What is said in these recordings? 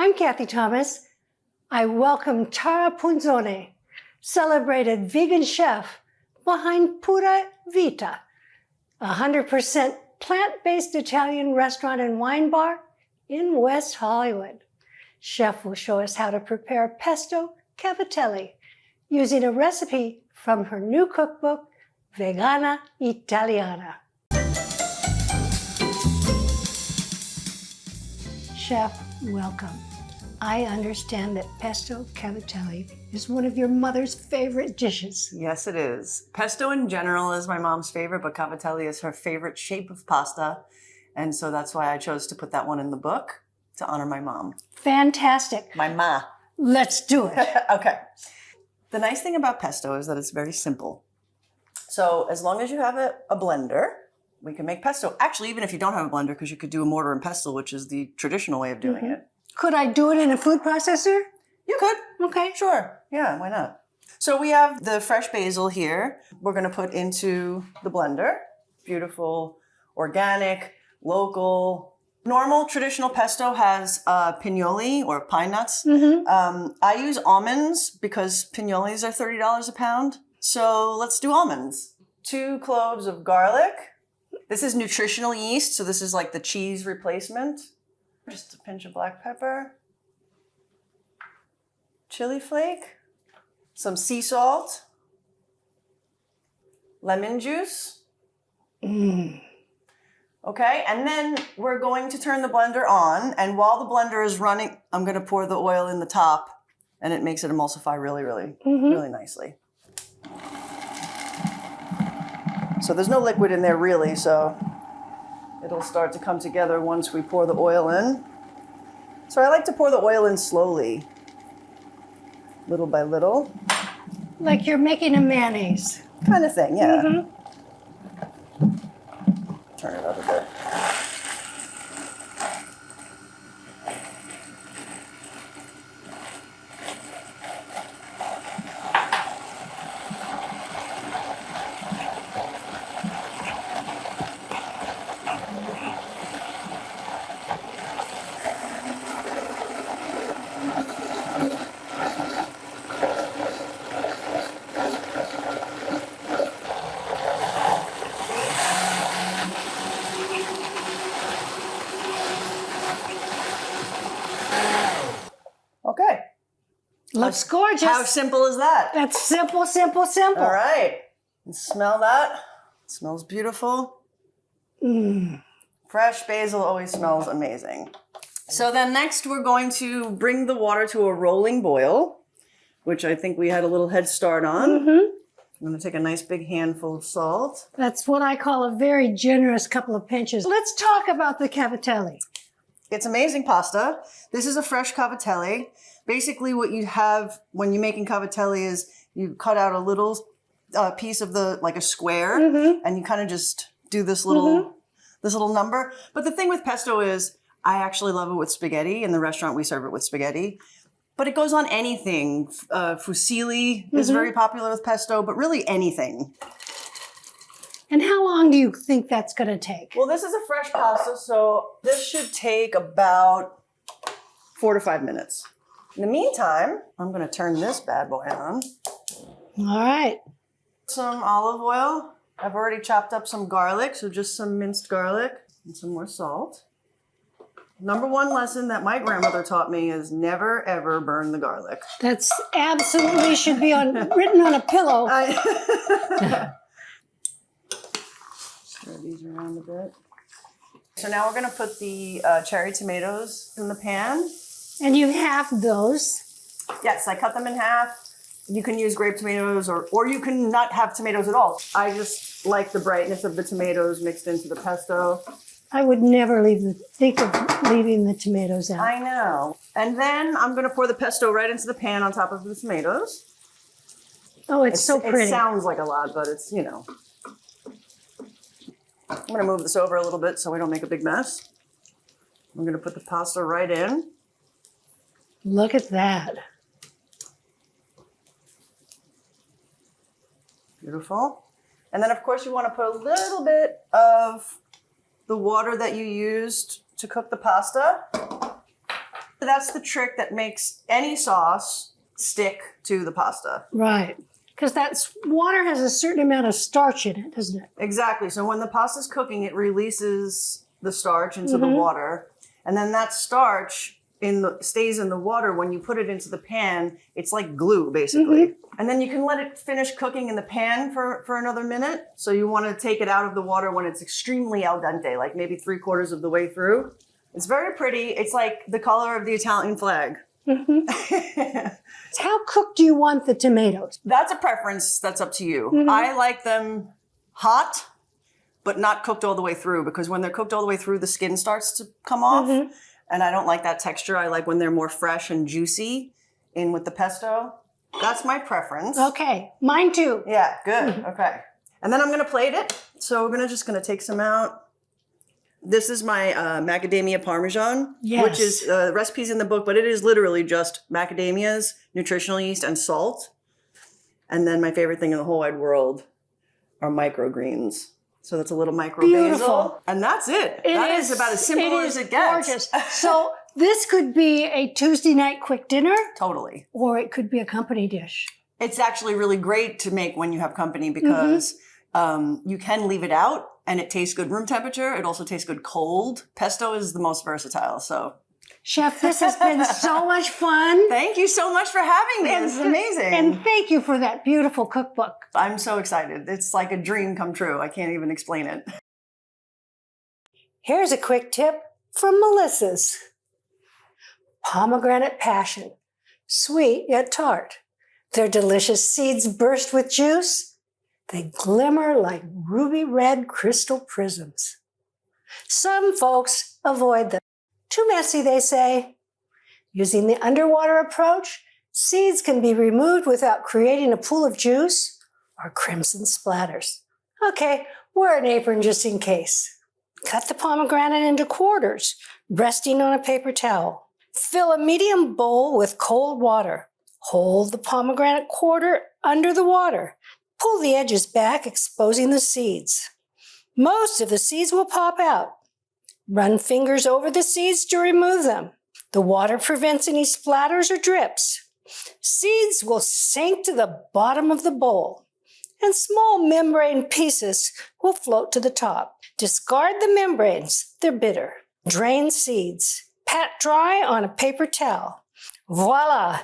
I'm Cathy Thomas. I welcome Tara Punzone, celebrated vegan chef behind Pura Vita, a 100% plant-based Italian restaurant and wine bar in West Hollywood. Chef will show us how to prepare Pesto Cavatelli using a recipe from her new cookbook, Vegana Italiana. Chef, welcome. I understand that Pesto Cavatelli is one of your mother's favorite dishes. Yes, it is. Pesto in general is my mom's favorite, but cavatelli is her favorite shape of pasta. And so that's why I chose to put that one in the book to honor my mom. Fantastic. My ma. Let's do it. Okay. The nice thing about pesto is that it's very simple. So as long as you have a blender, we can make pesto. Actually, even if you don't have a blender, because you could do a mortar and pestle, which is the traditional way of doing it. Could I do it in a food processor? You could. Okay. Sure. Yeah, why not? So we have the fresh basil here. We're going to put into the blender. Beautiful, organic, local. Normal traditional pesto has pignoli or pine nuts. I use almonds because pignolis are $30 a pound. So let's do almonds. 2 cloves of garlic. This is nutritional yeast, so this is like the cheese replacement. Just a pinch of black pepper. Chili flake. Some sea salt. Lemon juice. Okay, and then we're going to turn the blender on, and while the blender is running, I'm going to pour the oil in the top, and it makes it emulsify really nicely. So there's no liquid in there really, so it'll start to come together once we pour the oil in. So I like to pour the oil in slowly, little by little. Like you're making a mayonnaise. Kind of thing, yeah. Turn it up a bit. Okay. Looks gorgeous. How simple is that? That's simple, simple, simple. All right. And smell that. It smells beautiful. Fresh basil always smells amazing. So then next we're going to bring the water to a rolling boil, which I think we had a little head start on. I'm going to take a nice big handful of salt. That's what I call a very generous couple of pinches. Let's talk about the cavatelli. It's amazing pasta. This is a fresh cavatelli. Basically what you have when you're making cavatelli is you cut out a little piece of like a square, and you kind of just do this little number. But the thing with pesto is I actually love it with spaghetti. In the restaurant we serve it with spaghetti. But it goes on anything. Fusilli is very popular with pesto, but really anything. And how long do you think that's going to take? Well, this is a fresh pasta, so this should take about 4 to 5 minutes. In the meantime, I'm going to turn this bad boy on. All right. Some olive oil. I've already chopped up some garlic, so just some minced garlic and some more salt. Number 1 lesson that my grandmother taught me is never, ever burn the garlic. That's absolutely should be written on a pillow. Stir these around a bit. So now we're going to put the cherry tomatoes in the pan. And you have those. Yes, I cut them in half. You can use grape tomatoes or you can not have tomatoes at all. I just like the brightness of the tomatoes mixed into the pesto. I would never think of leaving the tomatoes out. I know. And then I'm going to pour the pesto right into the pan on top of the tomatoes. Oh, it's so pretty. It sounds like a lot, but it's, you know. I'm going to move this over a little bit so we don't make a big mess. I'm going to put the pasta right in. Look at that. Beautiful. And then, of course, you want to put a little bit of the water that you used to cook the pasta. That's the trick that makes any sauce stick to the pasta. Right. Because water has a certain amount of starch in it, doesn't it? Exactly. So when the pasta's cooking, it releases the starch into the water. And then that starch stays in the water. When you put it into the pan, it's like glue, basically. And then you can let it finish cooking in the pan for another minute. So you want to take it out of the water when it's extremely al dente, like maybe 3/4 of the way through. It's very pretty. It's like the color of the Italian flag. How cooked do you want the tomatoes? That's a preference. That's up to you. I like them hot, but not cooked all the way through, because when they're cooked all the way through, the skin starts to come off. And I don't like that texture. I like when they're more fresh and juicy in with the pesto. That's my preference. Okay, mine too. Yeah, good. Okay. And then I'm going to plate it. So we're just going to take some out. This is my macadamia parmesan, which is recipes in the book, but it is literally just macadamias, nutritional yeast, and salt. And then my favorite thing in the whole wide world are microgreens. So that's a little micro basil. And that's it. That is about as simple as it gets. Gorgeous. So this could be a Tuesday night quick dinner. Totally. Or it could be a company dish. It's actually really great to make when you have company, because you can leave it out and it tastes good room temperature. It also tastes good cold. Pesto is the most versatile. So, Chef, this has been so much fun. Thank you so much for having me. This is amazing. And thank you for that beautiful cookbook. I'm so excited. It's like a dream come true. I can't even explain it. Here's a quick tip from Melissa's. Pomegranate passion, sweet yet tart. Their delicious seeds burst with juice. They glimmer like ruby red crystal prisms. Some folks avoid them. Too messy, they say. Using the underwater approach, seeds can be removed without creating a pool of juice or crimson splatters. Okay, wear an apron just in case. Cut the pomegranate into quarters, resting on a paper towel. Fill a medium bowl with cold water. Hold the pomegranate quarter under the water. Pull the edges back, exposing the seeds. Most of the seeds will pop out. Run fingers over the seeds to remove them. The water prevents any splatters or drips. Seeds will sink to the bottom of the bowl, and small membrane pieces will float to the top. Discard the membranes, they're bitter. Drain seeds. Pat dry on a paper towel. Voila!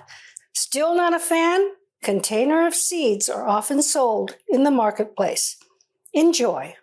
Still not a fan? Container of seeds are often sold in the marketplace. Enjoy.